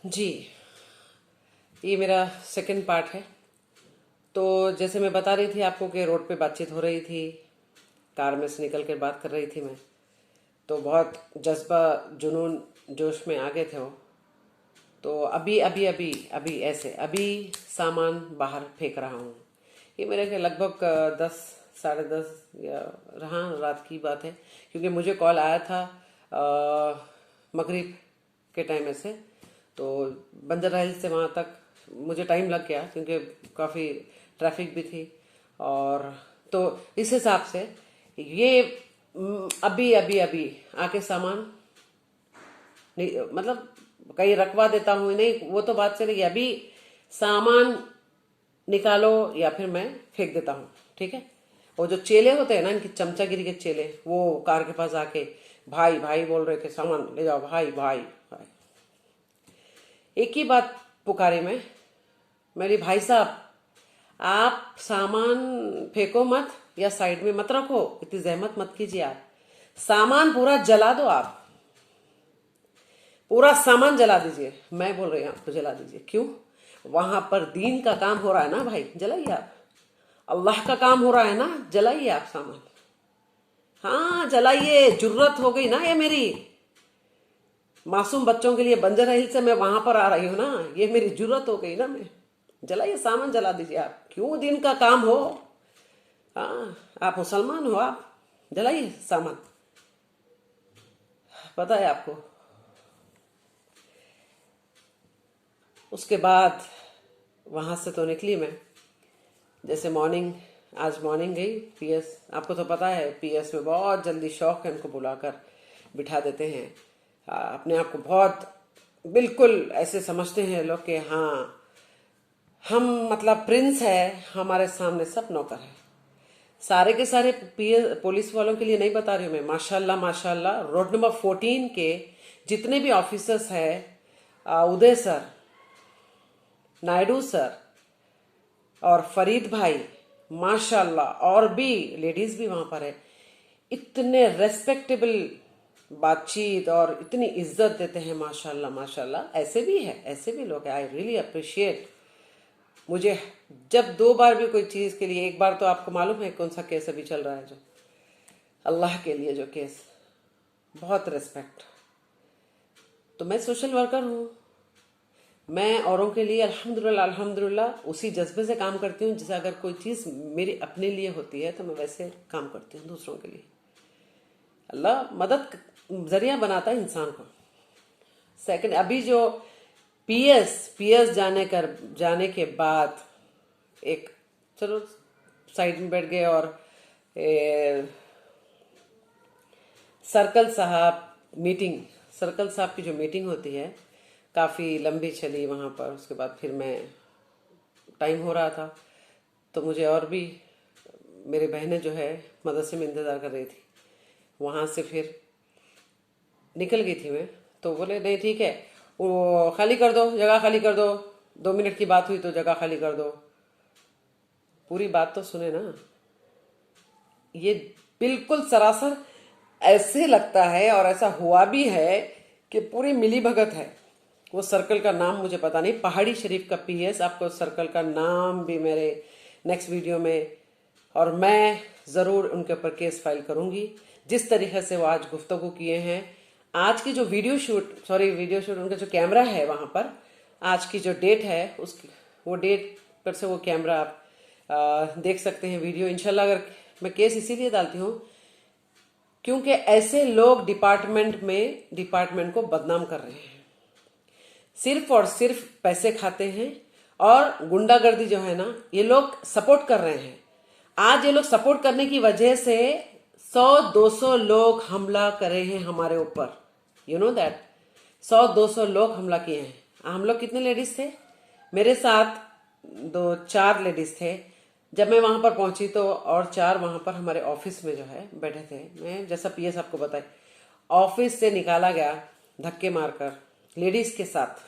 जी, ये मेरा second part है। तो जैसे मैं बता रही थी आपको कि रोड पे बातचीत हो रही थी, कार में से निकल कर बात कर रही थी मैं। तो बहुत जज्बा जुनून जोश में आ गए थे वो। तो अभी अभी अभी अभी ऐसे अभी सामान बाहर फेंक रहा हूँ। ये मेरे के लगभग 10 10:30 या रहा रात की बात है, क्योंकि मुझे कॉल आया था मगरिब के टाइम में से। तो बंदर हिल से वहाँ तक मुझे टाइम लग गया, क्योंकि काफ़ी ट्रैफिक भी थी। और तो इस हिसाब से ये अभी अभी अभी आके सामान मतलब कहीं रखवा देता हूँ, नहीं वो तो बात चलेगी। अभी सामान निकालो या फिर मैं फेंक देता हूँ, ठीक है। वो जो चेले होते हैं ना, इनकी चमचागिरी के चेले, वो कार के पास आके भाई भाई बोल रहे थे, सामान ले जाओ भाई भाई भाई। एक ही बात पुकारी मैं मेरी, भाई साहब आप सामान फेंको मत या साइड में मत रखो, इतनी जहमत मत कीजिए। आप सामान पूरा जला दो, आप पूरा सामान जला दीजिए। मैं बोल रही हूँ आपको जला दीजिए। क्यों? वहां पर दीन का काम हो रहा है ना भाई, जलाइए आप। अल्लाह का काम हो रहा है ना, जलाइए आप सामान। हाँ जलाइए, जुर्रत हो गई ना ये मेरी। मासूम बच्चों के लिए बंजर हिल से मैं वहां पर आ रही हूँ ना, ये मेरी जुर्रत हो गई ना। मैं जलाइए सामान, जला दीजिए आप। क्यों? दिन का काम हो। हाँ आप मुसलमान हो, आप जलाइए सामान। पता है आपको। उसके बाद वहां से तो निकली मैं। जैसे मॉर्निंग, आज मॉर्निंग गई पीएस। आपको तो पता है पीएस में बहुत जल्दी शौक है, उनको बुलाकर बिठा देते हैं। अपने आप को बहुत बिल्कुल ऐसे समझते हैं लोग कि हाँ हम मतलब प्रिंस है, हमारे सामने सब नौकर है। सारे के सारे पुलिस वालों के लिए नहीं बता रही हूँ मैं, माशाल्लाह माशाल्लाह। रोड नंबर 14 के जितने भी ऑफिसर्स है, उदय सर, नायडू सर और फरीद भाई, माशाल्लाह, और भी लेडीज भी वहां पर है, इतने रेस्पेक्टेबल बातचीत और इतनी इज्जत देते हैं, माशाल्लाह माशाल्लाह। ऐसे भी है, ऐसे भी लोग हैं। I really appreciate. मुझे जब 2 बार भी कोई चीज के लिए, एक बार तो आपको मालूम है कौन सा केस अभी चल रहा है, जो अल्लाह के लिए जो केस, बहुत रेस्पेक्ट। तो मैं सोशल वर्कर हूँ, मैं औरों के लिए अल्हम्दुलिल्लाह अल्हम्दुलिल्लाह उसी जज्बे से काम करती हूँ, जैसे अगर कोई चीज मेरी अपने लिए होती है तो मैं वैसे काम करती हूँ दूसरों के लिए। अल्लाह मदद जरिया बनाता है इंसान को। सेकंड, अभी जो पीएस पीएस जाने के बाद एक, चलो साइड में बैठ गए, और सर्कल साहब मीटिंग, सर्कल साहब की जो मीटिंग होती है काफ़ी लंबी चली वहाँ पर। उसके बाद फिर मैं, टाइम हो रहा था तो मुझे और भी मेरी बहनें जो है मदरसे में इंतज़ार कर रही थी। वहाँ से फिर निकल गई थी मैं। तो बोले नहीं ठीक है, वो खाली कर दो, जगह खाली कर दो, 2 मिनट की बात हुई तो जगह खाली कर दो। पूरी बात तो सुने ना। ये बिल्कुल सरासर ऐसे लगता है, और ऐसा हुआ भी है कि पूरी मिली भगत है। वो सर्कल का नाम मुझे पता नहीं, पहाड़ी शरीफ का पीएस। आपको सर्कल का नाम भी मेरे नेक्स्ट वीडियो में, और मैं ज़रूर उनके ऊपर केस फाइल करूंगी। जिस तरीके से वो आज गुफ्तगू किए हैं, आज की जो वीडियो शूट उनका जो कैमरा है वहां पर, आज की जो डेट है उसकी, वो डेट पर से वो कैमरा आप देख सकते हैं वीडियो। इंशाल्लाह अगर मैं केस इसीलिए डालती हूँ क्योंकि ऐसे लोग डिपार्टमेंट को बदनाम कर रहे हैं, सिर्फ और सिर्फ पैसे खाते हैं। और गुंडागर्दी जो है ना, ये लोग सपोर्ट कर रहे हैं। आज ये लोग सपोर्ट करने की वजह से 100-200 लोग हमला करे हैं हमारे ऊपर। यू नो दैट 100-200 लोग हमला किए हैं। हम लोग कितने लेडीज थे? मेरे साथ 2-4 लेडीज थे। जब मैं वहां पर पहुंची तो और 4 वहां पर हमारे ऑफिस में जो है बैठे थे। मैं जैसा पीएस आपको बताए, ऑफिस से निकाला गया धक्के मारकर लेडीज के साथ।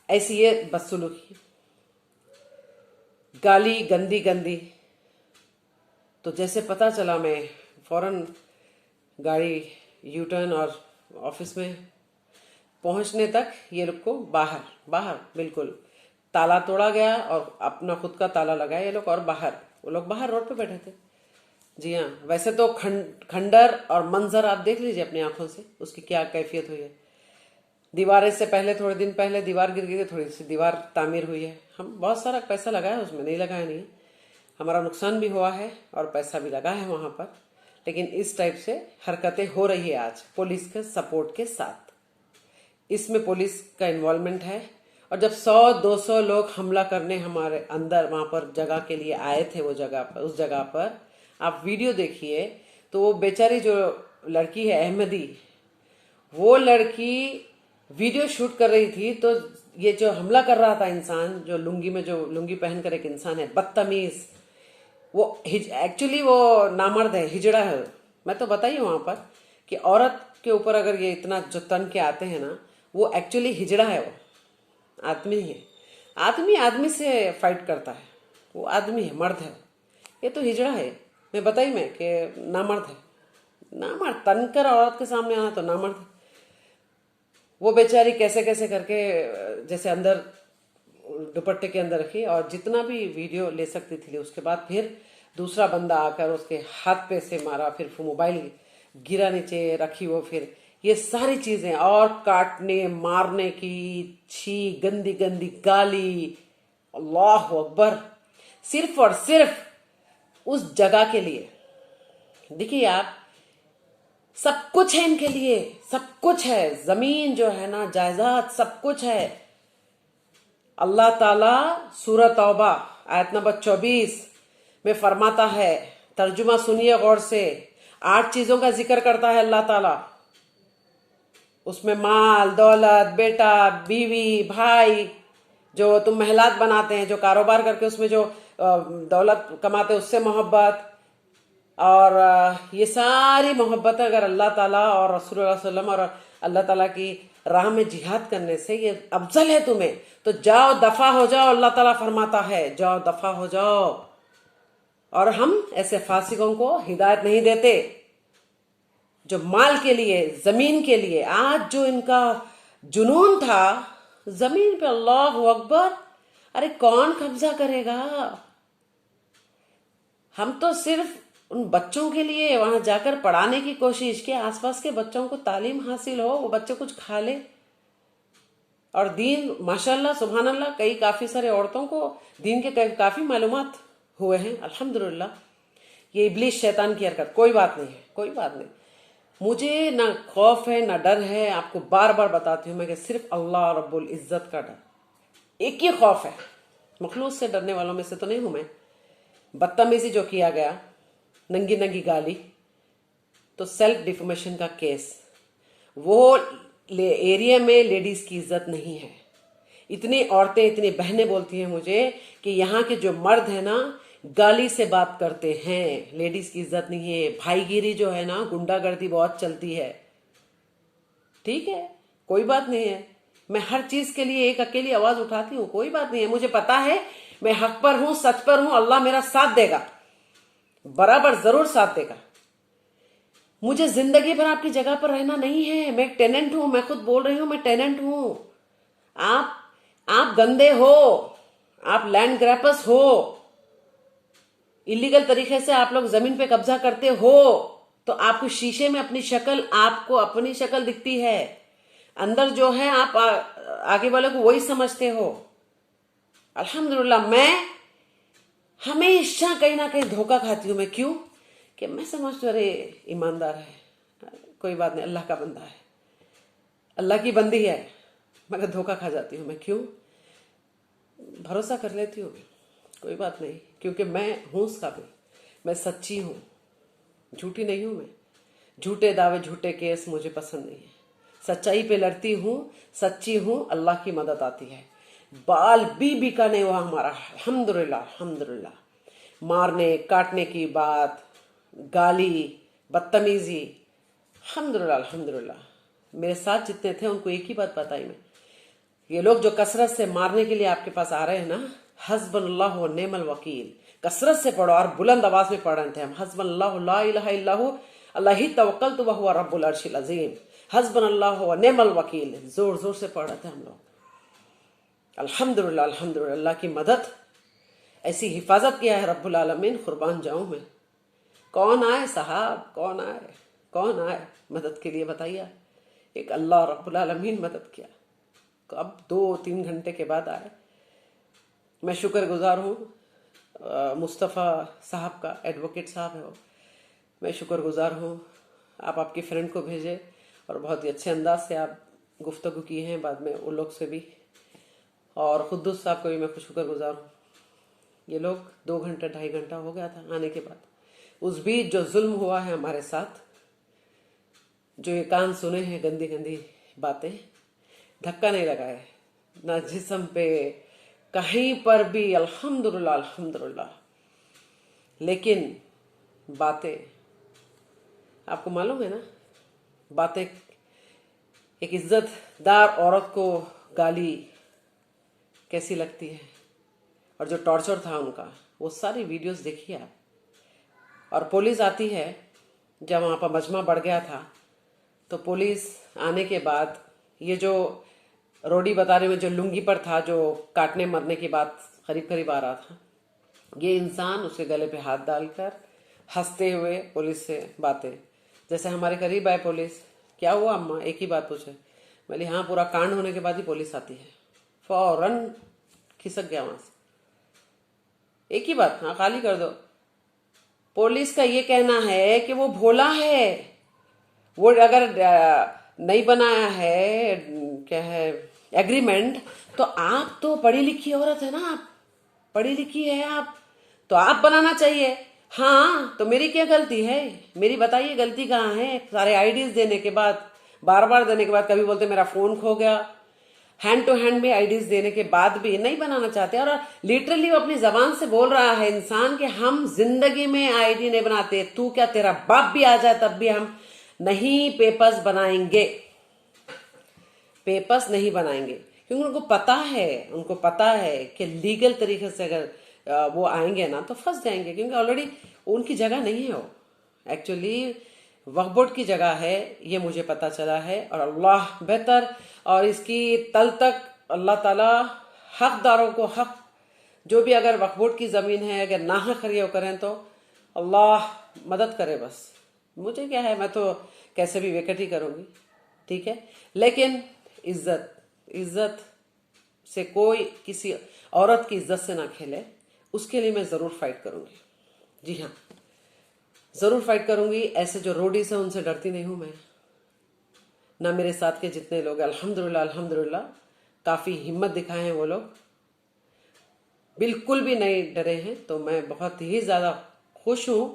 ऐसी ये बदसलूकी, गाली गंदी गंदी। तो जैसे पता चला, मैं फौरन गाड़ी यू टर्न और ऑफिस में पहुंचने तक ये लोग को बाहर बाहर बिल्कुल ताला तोड़ा गया और अपना खुद का ताला लगाया ये लोग, और बाहर वो लोग बाहर रोड पे बैठे थे। जी हाँ, वैसे तो खंडर और मंजर आप देख लीजिए अपनी आंखों से, उसकी क्या कैफियत हुई है। दीवारें से पहले थोड़े दिन पहले दीवार गिर गई, थोड़ी सी दीवार तामीर हुई है। हम बहुत सारा पैसा लगाया उसमें, नहीं लगाया नहीं, हमारा नुकसान भी हुआ है और पैसा भी लगा है वहां पर, लेकिन इस टाइप से हरकतें हो रही है आज पुलिस के सपोर्ट के साथ। इसमें पुलिस का इन्वॉल्वमेंट है। और जब 100-200 लोग हमला करने हमारे अंदर वहां पर जगह के लिए आए थे, वो जगह पर, उस जगह पर आप वीडियो देखिए तो वो बेचारी जो लड़की है अहमदी, वो लड़की वीडियो शूट कर रही थी, तो ये जो हमला कर रहा था इंसान, जो लुंगी में, जो लुंगी पहनकर एक इंसान है बदतमीज, वो एक्चुअली वो नामर्द है, हिजड़ा है। मैं तो बताइए वहां पर कि औरत के ऊपर अगर ये इतना जो तन के आते हैं ना, वो एक्चुअली हिजड़ा है, वो आदमी है। आदमी आदमी से फाइट करता है, वो आदमी है, मर्द है। ये तो हिजड़ा है। मैं बताई मैं कि नामर्द है, नामर्द तनकर औरत के सामने आना तो नामर्द है। वो बेचारी कैसे कैसे करके जैसे अंदर दुपट्टे के अंदर रखी, और जितना भी वीडियो ले सकती थी, उसके बाद फिर दूसरा बंदा आकर उसके हाथ पे से मारा, फिर मोबाइल गिरा नीचे रखी वो, फिर ये सारी चीजें, और काटने मारने की, छी गंदी गंदी गाली, अल्लाह अकबर, सिर्फ और सिर्फ उस जगह के लिए। देखिए आप, सब कुछ है इनके लिए, सब कुछ है, जमीन जो है ना, जायदाद, सब कुछ है। अल्लाह ताला सूरह तौबा आयत नंबर 24 में फरमाता है, तर्जुमा सुनिए गौर से, 8 चीजों का जिक्र करता है अल्लाह ताला। उसमें माल, दौलत, बेटा, बीवी, भाई, जो तुम महलात बनाते हैं, जो कारोबार करके उसमें जो दौलत कमाते हैं, उससे मोहब्बत, और ये सारी मोहब्बत अगर अल्लाह ताला और रसूल सल्लम और अल्लाह ताला की राह में जिहाद करने से ये अफजल है तुम्हें, तो जाओ दफा हो जाओ। अल्लाह ताला फरमाता है जाओ दफा हो जाओ। और हम ऐसे फासिकों को हिदायत नहीं देते जो माल के लिए, जमीन के लिए, आज जो इनका जुनून था जमीन पे, अल्लाह अकबर, अरे कौन कब्जा करेगा। हम तो सिर्फ उन बच्चों के लिए वहां जाकर पढ़ाने की कोशिश कि आसपास के बच्चों को तालीम हासिल हो, वो बच्चे कुछ खा ले, और दीन माशाल्लाह सुभान अल्लाह, कई काफी सारे औरतों को दीन के काफी मालूमात हुए हैं अल्हम्दुलिल्लाह। ये इब्लीस शैतान की हरकत, कोई बात नहीं है, कोई बात नहीं। मुझे ना खौफ है ना डर है, आपको बार बार बताती हूं मैं कि सिर्फ अल्लाह रब्बुल इज्जत का डर, एक ही खौफ है। मखलूक से डरने वालों में से तो नहीं हूं मैं। बदतमीजी जो किया गया, नंगी नंगी गाली, तो सेल्फ डिफॉर्मेशन का केस, वो एरिया में लेडीज की इज्जत नहीं है। इतनी औरतें, इतनी बहनें बोलती हैं मुझे कि यहाँ के जो मर्द है ना, गाली से बात करते हैं, लेडीज की इज्जत नहीं है। भाईगिरी जो है ना, गुंडागर्दी बहुत चलती है। ठीक है, कोई बात नहीं है, मैं हर चीज के लिए एक अकेली आवाज उठाती हूँ, कोई बात नहीं है। मुझे पता है मैं हक पर हूं, सच पर हूं, अल्लाह मेरा साथ देगा, बराबर जरूर साथ देगा। मुझे जिंदगी भर आपकी जगह पर रहना नहीं है। मैं एक टेनेंट हूं, मैं खुद बोल रही हूं, मैं टेनेंट हूं। आप गंदे हो, आप लैंड ग्रैपर्स हो, इलीगल तरीके से आप लोग जमीन पे कब्जा करते हो, तो आपको शीशे में अपनी शक्ल, आपको अपनी शक्ल दिखती है, अंदर जो है आप आगे वाले को वही समझते हो। अल्हम्दुलिल्लाह, मैं हमेशा कहीं ना कहीं धोखा खाती हूं। मैं क्यों? कि मैं समझती हूं अरे ईमानदार है, कोई बात नहीं, अल्लाह का बंदा है, अल्लाह की बंदी है, मगर धोखा खा जाती हूं। मैं क्यों? भरोसा कर लेती हूँ, कोई बात नहीं, क्योंकि मैं हूं उस काबिल, मैं सच्ची हूं, झूठी नहीं हूं। मैं झूठे दावे, झूठे केस मुझे पसंद नहीं है। सच्चाई पे लड़ती हूं, सच्ची हूं, अल्लाह की मदद आती है। बाल भी बिका नहीं हुआ हमारा, अल्हम्दुलिल्लाह अल्हम्दुलिल्लाह। मारने काटने की बात, गाली, बदतमीजी, अल्हम्दुलिल्लाह अल्हम्दुलिल्लाह। मेरे साथ जितने थे उनको एक ही बात बताई मैं, ये लोग जो कसरत से मारने के लिए आपके पास आ रहे हैं ना, हस्बुनल्लाह व निअमल वकील, कसरत से पढ़ो और बुलंद आवाज में पढ़ रहे थे हम, हस्बुनल्लाह ला इलाहा इल्ला हु अलैहि तवक्कलतु व हुवा रब्बुल अर्शिल अजीम। हस्बनल्लाह व निअमल वकील, जोर जोर से पढ़ रहे थे हम लोग। अल्हम्दुलिल्लाह, अल्हम्दुलिल्लाह, अल्लाह की मदद, ऐसी हिफाजत किया है रब्बुल आलमीन, कुर्बान जाऊं मैं। कौन आए साहब, कौन आए, कौन आए मदद के लिए, बताइए। एक अल्लाह रब्बुल आलमीन मदद किया। अब 2-3 घंटे के बाद आए। मैं शुक्रगुजार हूँ मुस्तफ़ा साहब का, एडवोकेट साहब है वो, मैं शुक्रगुजार हूँ। आप आपकी फ्रेंड को भेजे और बहुत ही अच्छे अंदाज से आप गुफ्तगू की हैं बाद में उन लोग से भी, और खुद्दूस साहब को भी मैं शुक्रगुजार हूँ। ये लोग 2 घंटा 2.5 घंटा हो गया था आने के बाद। उस बीच जो जुल्म हुआ है हमारे साथ, जो ये कान सुने हैं गंदी गंदी बातें, धक्का नहीं लगाए ना जिस्म पे कहीं पर भी, अल्हम्दुलिल्लाह, अल्हम्दुलिल्लाह। लेकिन बातें, आपको मालूम है ना, बातें, एक इज्जतदार औरत को गाली कैसी लगती है, और जो टॉर्चर था उनका, वो सारी वीडियोस देखिए आप। और पुलिस आती है, जब वहाँ पर मजमा बढ़ गया था तो पुलिस आने के बाद, ये जो रोडी बता रहे में जो लुंगी पर था, जो काटने मरने की बात करीब करीब आ रहा था, ये इंसान उसके गले पे हाथ डालकर हंसते हुए पुलिस से बातें, जैसे हमारे करीब आए पुलिस, क्या हुआ अम्मा, एक ही बात पूछे। बोली हाँ, पूरा कांड होने के बाद ही पुलिस आती है। फौरन खिसक गया वहां से, एक ही बात, हाँ खाली कर दो। पुलिस का ये कहना है कि वो भोला है, वो अगर नहीं बनाया है, क्या है, एग्रीमेंट, तो आप तो पढ़ी लिखी औरत है ना, आप पढ़ी लिखी है आप, तो आप बनाना चाहिए। हाँ, तो मेरी क्या गलती है, मेरी बताइए गलती कहाँ है। सारे आईडीज देने के बाद, बार बार देने के बाद, कभी बोलते मेरा फोन खो गया, हैंड टू हैंड भी आईडीज देने के बाद भी नहीं बनाना चाहते। और लिटरली वो अपनी जबान से बोल रहा है इंसान कि हम जिंदगी में आईडी नहीं बनाते, तू क्या, तेरा बाप भी आ जाए तब भी हम नहीं पेपर्स बनाएंगे, पेपर्स नहीं बनाएंगे। क्योंकि उनको पता है कि लीगल तरीके से अगर वो आएंगे ना तो फंस जाएंगे, क्योंकि ऑलरेडी उनकी जगह नहीं है वो, एक्चुअली वक्फ बोर्ड की जगह है, ये मुझे पता चला है। और अल्लाह बेहतर, और इसकी तल तक अल्लाह ताला हकदारों को हक, जो भी अगर वक्फ बोर्ड की जमीन है अगर नाहक खरीद करें तो अल्लाह मदद करे। बस मुझे क्या है, मैं तो कैसे भी वेकट ही करूंगी, ठीक है। लेकिन इज्जत से कोई किसी औरत की इज्जत से ना खेले, उसके लिए मैं जरूर फाइट करूंगी। जी हाँ, जरूर फाइट करूंगी। ऐसे जो रोडीज है उनसे डरती नहीं हूं मैं, ना मेरे साथ के जितने लोग, अल्हम्दुलिल्लाह, अल्हम्दुलिल्लाह, काफी हिम्मत दिखाए हैं वो लोग, बिल्कुल भी नहीं डरे हैं। तो मैं बहुत ही ज्यादा खुश हूं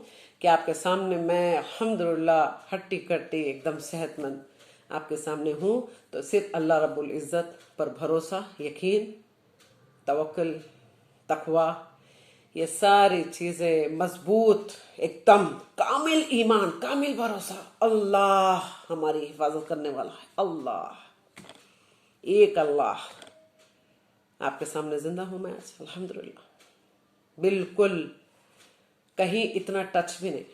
कि आपके सामने मैं अल्हम्दुलिल्लाह हट्टी कट्टी एकदम सेहतमंद आपके सामने हूं। तो सिर्फ अल्लाह रब्बुल इज्जत पर भरोसा, यकीन, तवक्कुल, तकवा, ये सारी चीजें मजबूत, एकदम कामिल ईमान, कामिल भरोसा, अल्लाह हमारी हिफाजत करने वाला है। अल्लाह, एक अल्लाह। आपके सामने जिंदा हूं मैं आज, अल्हम्दुलिल्लाह, बिल्कुल कहीं इतना टच भी नहीं।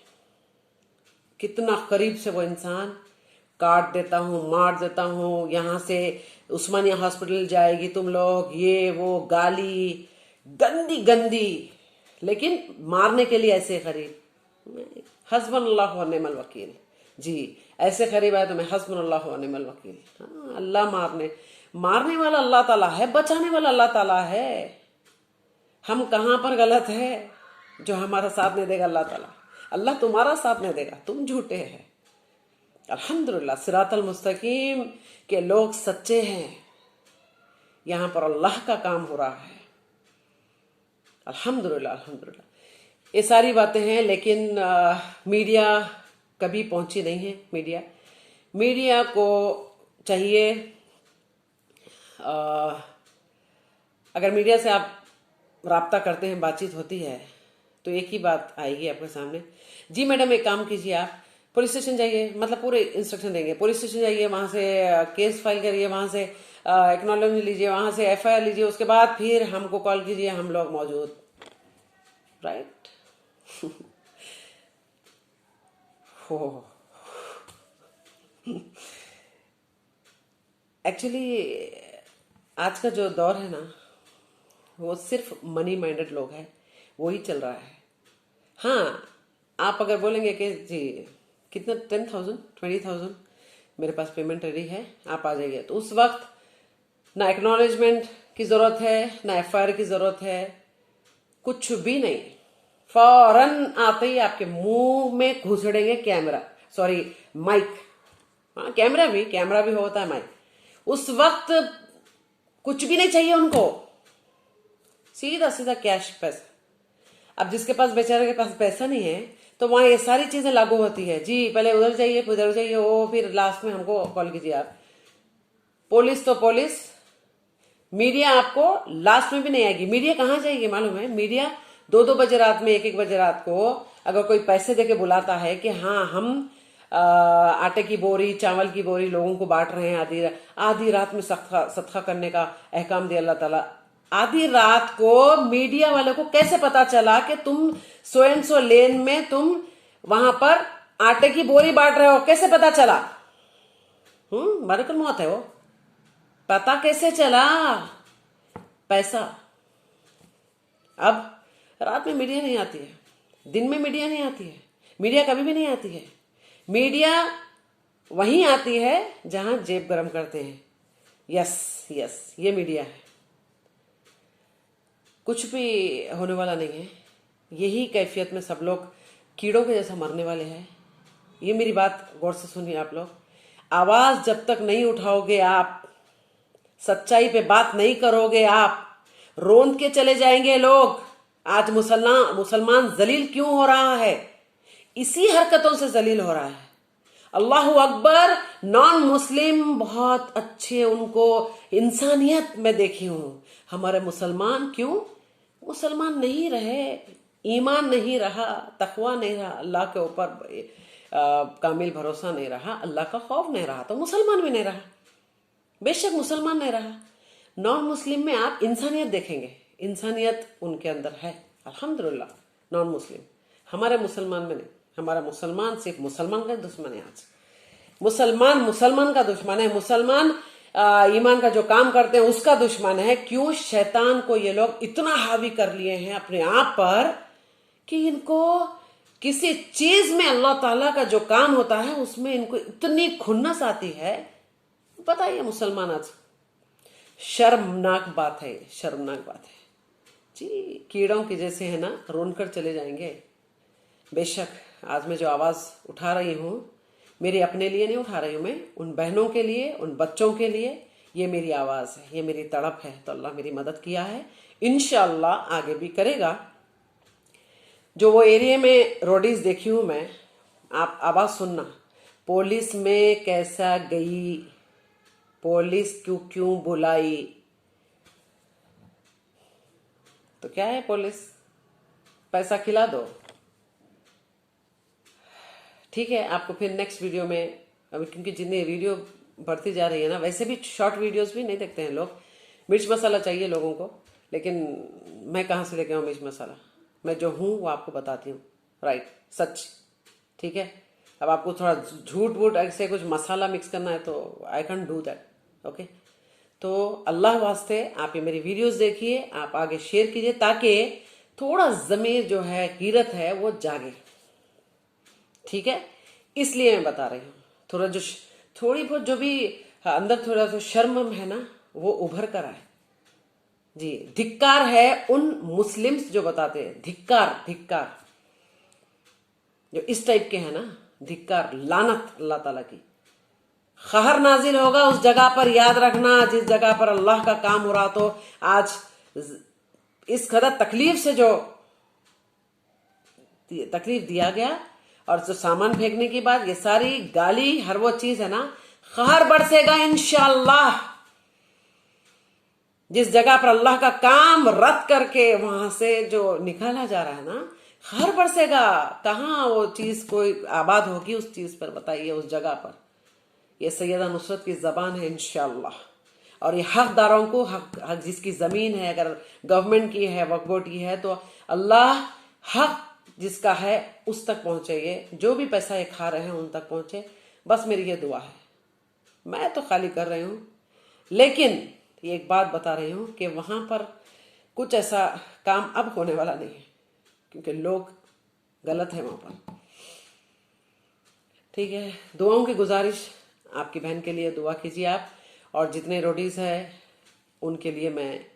कितना करीब से वो इंसान, काट देता हूं, मार देता हूं, यहां से उस्मानिया हॉस्पिटल जाएगी तुम लोग, ये वो गाली गंदी गंदी, लेकिन मारने के लिए ऐसे करीब, हस्बनल्लाह व निअमल वकील। जी, ऐसे करीब आए तो मैं हस्बनल्लाह व निअमल वकील। हाँ, अल्लाह मारने वाला अल्लाह ताला है, बचाने वाला अल्लाह ताला है। हम कहां पर गलत है जो हमारा साथ नहीं देगा अल्लाह ताला। अल्लाह तुम्हारा साथ नहीं देगा, तुम झूठे हैं। अल्हम्दुलिल्लाह, सिरातल मुस्तकीम के लोग सच्चे हैं, यहां पर अल्लाह का काम हो रहा है। अल्हम्दुलिल्लाह, अल्हम्दुलिल्लाह। ये सारी बातें हैं, लेकिन मीडिया कभी पहुंची नहीं है। मीडिया को चाहिए, अगर मीडिया से आप राब्ता करते हैं, बातचीत होती है, तो एक ही बात आएगी आपके सामने, जी मैडम एक काम कीजिए, आप पुलिस स्टेशन जाइए, मतलब पूरे इंस्ट्रक्शन देंगे, पुलिस स्टेशन जाइए, वहां से केस फाइल करिए, वहां से एक्नॉलेजमेंट लीजिए, वहां से एफआईआर लीजिए, उसके बाद फिर हमको कॉल कीजिए, हम लोग मौजूद, राइट। हो एक्चुअली आज का जो दौर है ना, वो सिर्फ मनी माइंडेड लोग हैं, वो ही चल रहा है। हाँ, आप अगर बोलेंगे कि जी कितना 10,000 20,000 मेरे पास पेमेंट रेडी है, आप आ जाइए, तो उस वक्त ना एक्नॉलेजमेंट की जरूरत है, ना एफआईआर की जरूरत है, कुछ भी नहीं। फौरन आते ही आपके मुंह में घुसड़ेंगे कैमरा, सॉरी माइक। हाँ, कैमरा भी होता है, माइक। उस वक्त कुछ भी नहीं चाहिए उनको, सीधा सीधा कैश पैसा। अब जिसके पास, बेचारे के पास पैसा नहीं है, तो वहां ये सारी चीजें लागू होती है। जी पहले उधर जाइए, उधर जाइए, वो फिर लास्ट में हमको कॉल कीजिए आप। पुलिस तो पुलिस, मीडिया आपको लास्ट में भी नहीं आएगी। मीडिया कहाँ जाएगी मालूम है? मीडिया 2-2 बजे रात में, 1-1 बजे रात को अगर कोई पैसे देके बुलाता है कि हाँ हम आटे की बोरी, चावल की बोरी लोगों को बांट रहे हैं, आधी रात में सदका करने का अहकाम दिया अल्लाह ताला। आधी रात को मीडिया वाले को कैसे पता चला कि तुम सो एंड सो लेन में तुम वहां पर आटे की बोरी बांट रहे हो? कैसे पता चला? मरकल मौत है वो, पता कैसे चला? पैसा। अब रात में मीडिया नहीं आती है, दिन में मीडिया नहीं आती है, मीडिया कभी भी नहीं आती है। मीडिया वहीं आती है जहां जेब गरम करते हैं। यस, ये मीडिया है। कुछ भी होने वाला नहीं है। यही कैफियत में सब लोग कीड़ों के जैसा मरने वाले हैं। ये मेरी बात गौर से सुनिए आप लोग। आवाज जब तक नहीं उठाओगे आप, सच्चाई पे बात नहीं करोगे आप, रोंद के चले जाएंगे लोग। आज मुसलमान जलील क्यों हो रहा है? इसी हरकतों से जलील हो रहा है। अल्लाहू अकबर। नॉन मुस्लिम बहुत अच्छे, उनको इंसानियत में देखी हूं। हमारे मुसलमान क्यों मुसलमान नहीं रहे? ईमान नहीं रहा, तकवा नहीं रहा, अल्लाह के ऊपर कामिल भरोसा नहीं रहा, अल्लाह का खौफ नहीं रहा, तो मुसलमान भी नहीं रहा। बेशक मुसलमान नहीं रहा, नॉन मुस्लिम में आप इंसानियत देखेंगे, इंसानियत उनके अंदर है अल्हम्दुलिल्लाह। नॉन मुस्लिम, हमारे मुसलमान में नहीं। हमारा मुसलमान सिर्फ मुसलमान का दुश्मन है। आज मुसलमान का दुश्मन है। मुसलमान ईमान का जो काम करते हैं उसका दुश्मन है। क्यों? शैतान को ये लोग इतना हावी कर लिए हैं अपने आप पर कि इनको किसी चीज में, अल्लाह ताला का जो काम होता है उसमें इनको इतनी खुन्नस आती है। बताइए मुसलमान, आज शर्मनाक बात है, शर्मनाक बात है जी। कीड़ों के जैसे है ना, रोनकर चले जाएंगे। बेशक आज मैं जो आवाज उठा रही हूं, मेरे अपने लिए नहीं उठा रही हूं, मैं उन बहनों के लिए, उन बच्चों के लिए ये मेरी आवाज है, ये मेरी तड़प है। तो अल्लाह मेरी मदद किया है, इंशाअल्लाह आगे भी करेगा। जो वो एरिया में रोडीज देखी हूं मैं, आप आवाज सुनना। पुलिस में कैसा गई, पुलिस क्यों क्यों बुलाई? तो क्या है, पुलिस पैसा खिला दो, ठीक है। आपको फिर नेक्स्ट वीडियो में, अभी क्योंकि जितनी वीडियो बढ़ती जा रही है ना, वैसे भी शॉर्ट वीडियोस भी नहीं देखते हैं लोग। मिर्च मसाला चाहिए लोगों को, लेकिन मैं कहाँ से लेके आऊँ मिर्च मसाला? मैं जो हूँ वो आपको बताती हूँ, राइट, सच, ठीक है। अब आपको थोड़ा झूठ वूठ ऐसे कुछ मसाला मिक्स करना है तो I can do that, okay. तो अल्लाह वास्ते आप ये मेरी वीडियोस देखिए, आप आगे शेयर कीजिए, ताकि थोड़ा जमीर जो है, कीरत है, वो जागे, ठीक है। इसलिए मैं बता रही हूँ, थोड़ा जो थोड़ी बहुत जो भी अंदर थोड़ा सा शर्म है ना, वो उभर कर आए जी। धिक्कार है उन मुस्लिम्स जो बताते हैं, धिक्कार जो इस टाइप के हैं ना, धिक्कार, लानत अल्लाह ताला की। कहर नाजिल होगा उस जगह पर, याद रखना, जिस जगह पर अल्लाह का काम हो रहा। तो आज इस कदर तकलीफ से जो तकलीफ दिया गया, और जो सामान फेंकने की बात, ये सारी गाली, हर वो चीज है ना, कहर बरसेगा इंशाअल्लाह। जिस जगह पर अल्लाह का काम रद्द करके वहां से जो निकाला जा रहा है ना, कहर बरसेगा। कहाँ वो चीज कोई आबाद होगी उस चीज पर? बताइए, उस जगह पर। ये सैयदा नुसरत की जबान है इंशाअल्लाह। और ये हकदारों को, हक जिसकी जमीन है, अगर गवर्नमेंट की है, वक्फ बोर्ड की है, तो अल्लाह हक जिसका है उस तक पहुंचे। ये जो भी पैसा ये खा रहे हैं उन तक पहुंचे, बस मेरी ये दुआ है। मैं तो खाली कर रही हूं, लेकिन ये एक बात बता रही हूं कि वहां पर कुछ ऐसा काम अब होने वाला नहीं है, क्योंकि लोग गलत है वहां पर। ठीक है, दुआओं की गुजारिश, आपकी बहन के लिए दुआ कीजिए आप, और जितने रोडीज है उनके लिए मैं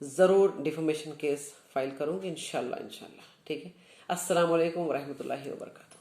जरूर डिफॉर्मेशन केस फाइल करूंगी इंशाल्लाह। ठीक है, अस्सलाम वालेकुम वरहमतुल्लाहि वबरकातुहू।